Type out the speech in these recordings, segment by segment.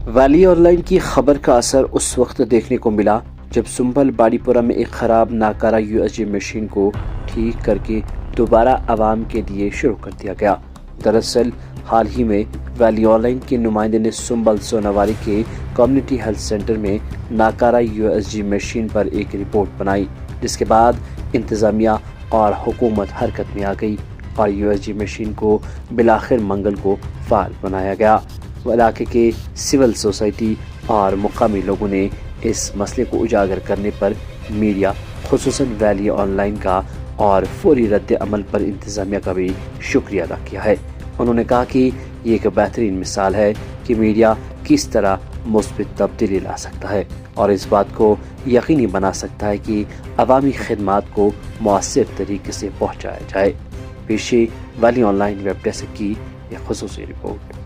Valley online की खबर का असर उस वक्त देखने को मिला जब सुंबल बाड़ीपुरा में एक खराब नाकारा यूएसजी मशीन को ठीक करके दोबारा आवाम के लिए शुरू कर दिया गया। दरअसल हाल ही में वैली ऑनलाइन के नुमाइंदे ने सुंबल सोनावारी के कम्युनिटी हेल्थ सेंटर में नाकारा यूएसजी मशीन पर एक रिपोर्ट बनाई, जिसके बाद इंतजामिया और हुकूमत हरकत में आ गई और यूएसजी मशीन को बिलाखिर मंगल को फाल बनाया गया। इलाके के सिविल सोसाइटी और मुकामी लोगों ने इस मसले को उजागर करने पर मीडिया खुसूसन वैली ऑनलाइन का और फौरी रद्द अमल पर इंतजामिया का भी शुक्रिया अदा किया है। उन्होंने कहा कि ये एक बेहतरीन मिसाल है कि मीडिया किस तरह मुस्बित तब्दीली ला सकता है और इस बात को यकीनी बना सकता है कि अवामी खिदमात को मुअस्सर तरीके से पहुँचाया जाए। पेशे वैली ऑनलाइन वेब डेस्क की यह खुसूसी रिपोर्ट।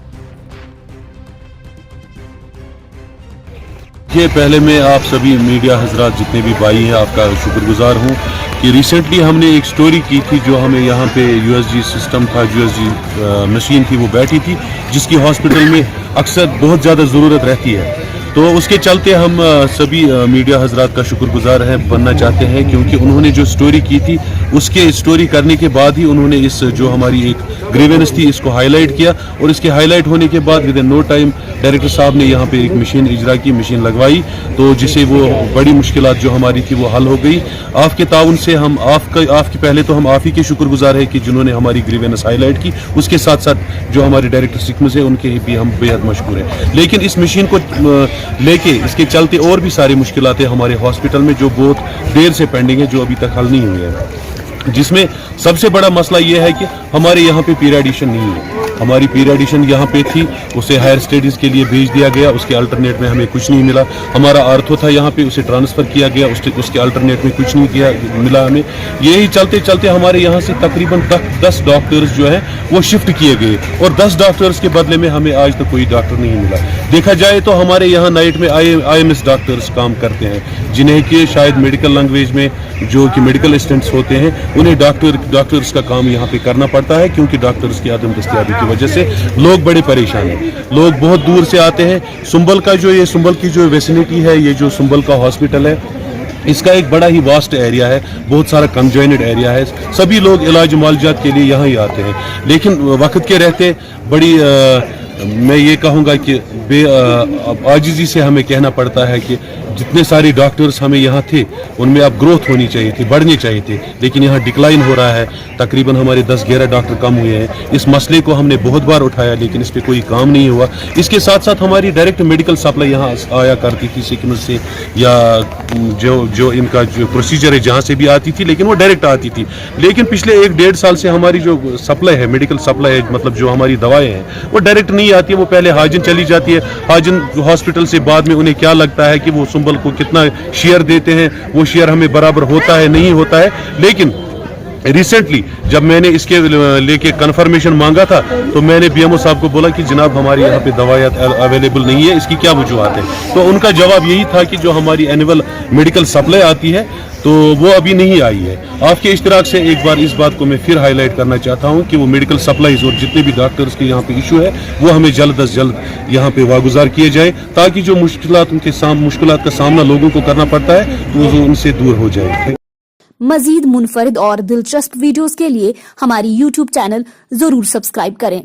ये पहले मैं आप सभी मीडिया हजरात जितने भी भाई हैं आपका शुक्रगुजार हूँ कि रिसेंटली हमने एक स्टोरी की थी जो हमें यहाँ पे यूएसजी सिस्टम था, यूएसजी मशीन थी वो बैठी थी जिसकी हॉस्पिटल में अक्सर बहुत ज़्यादा ज़रूरत रहती है। तो उसके चलते हम सभी मीडिया हजरात का शुक्रगुजार है बनना चाहते हैं क्योंकि उन्होंने जो स्टोरी की थी उसके स्टोरी करने के बाद ही उन्होंने इस जो हमारी एक ग्रीवेंस थी इसको हाईलाइट किया और इसके हाईलाइट होने के बाद within no time director साहब ने यहाँ पे एक मशीन इजरा की, मशीन लगवाई, तो जिससे वो बड़ी मुश्किलात जो हमारी थी वो हल हो गई। आपके ताउन से हम आपके पहले तो हम आप ही के शुक्रगुजार है कि जिन्होंने हमारी ग्रीवेंस हाईलाइट की, उसके साथ साथ जो हमारे डायरेक्टर सिकमस है उनके भी हम बेहद मशहूर हैं। लेकिन इस मशीन को लेके इसके चलते और भी सारी मुश्किलात है हमारे हॉस्पिटल में जो बहुत देर से पेंडिंग है, जो अभी तक हल नहीं हुए हैं, जिसमें सबसे बड़ा मसला ये है कि हमारे यहाँ पे पीरियडिशन नहीं है। हमारी पीरियडिशन यहाँ पे थी, उसे हायर स्टडीज़ के लिए भेज दिया गया, उसके अल्टरनेट में हमें कुछ नहीं मिला। हमारा आर्थो था यहाँ पे, उसे ट्रांसफ़र किया गया, उसके अल्टरनेट में कुछ नहीं मिला हमें। यही चलते चलते हमारे यहाँ से तकरीबन 10 डॉक्टर्स जो हैं वो शिफ्ट किए गए और 10 डॉक्टर्स के बदले में हमें आज तक कोई डॉक्टर नहीं मिला। देखा जाए तो हमारे यहाँ नाइट में IMS डॉक्टर्स काम करते हैं जिन्हें कि शायद मेडिकल लैंग्वेज में जो कि मेडिकल असिस्टेंट्स होते हैं उन्हें डॉक्टर्स का काम यहाँ पे करना पड़ता है क्योंकि डॉक्टर्स की आदम दस्तियाबी की वजह से लोग बड़े परेशान हैं। लोग बहुत दूर से आते हैं। सुंबल की जो वेसिनिटी है, ये जो सुंबल का हॉस्पिटल है, इसका एक बड़ा ही वास्ट एरिया है, बहुत सारा कंजेस्टेड एरिया है, सभी लोग इलाज मुआलजात के लिए यहाँ ही आते हैं। लेकिन वक्त के रहते बड़ी मैं ये कहूँगा कि आजिज़ी से हमें कहना पड़ता है कि जितने सारे डॉक्टर्स हमें यहाँ थे उनमें अब ग्रोथ होनी चाहिए थी, बढ़ने चाहिए थे, लेकिन यहाँ डिक्लाइन हो रहा है। तकरीबन हमारे 10-11 डॉक्टर कम हुए हैं। इस मसले को हमने बहुत बार उठाया लेकिन इस पर कोई काम नहीं हुआ। इसके साथ साथ हमारी डायरेक्ट मेडिकल सप्लाई यहाँ आया करती थी सिकमस से या जो इनका जो प्रोसीजर है जहाँ से भी आती थी, लेकिन वो डायरेक्ट आती थी। लेकिन पिछले 1-1.5 साल से हमारी जो सप्लाई है, मेडिकल सप्लाई है, मतलब जो हमारी दवाएँ हैं वो डायरेक्ट नहीं आती है। वो पहले हाजिन चली जाती है, हाजिन हॉस्पिटल से बाद में उन्हें क्या लगता है कि वो सुंबल को कितना शेयर देते हैं, वो शेयर हमें बराबर होता है नहीं होता है। लेकिन रिसेंटली जब मैंने इसके लेके कंफर्मेशन मांगा था तो मैंने BMO साहब को बोला कि जनाब हमारे यहाँ पे दवाइयाँ अवेलेबल नहीं है, इसकी क्या वजूहत है। तो उनका जवाब यही था कि जो हमारी एनुअल मेडिकल सप्लाई आती है तो वो अभी नहीं आई है। आपके इश्तिराक से एक बार इस बात को मैं फिर हाईलाइट करना चाहता हूँ कि वो मेडिकल सप्लाईज और जितने भी डॉक्टर्स के यहाँ पे इशू है वो हमें जल्द अज जल्द यहाँ पे वागुजार किए जाए ताकि जो मुश्किलात का सामना लोगों को करना पड़ता है वो उनसे दूर हो जाए। मजीद मुनफरिद और दिलचस्प वीडियोस के लिए हमारी YouTube चैनल जरूर सब्सक्राइब करें।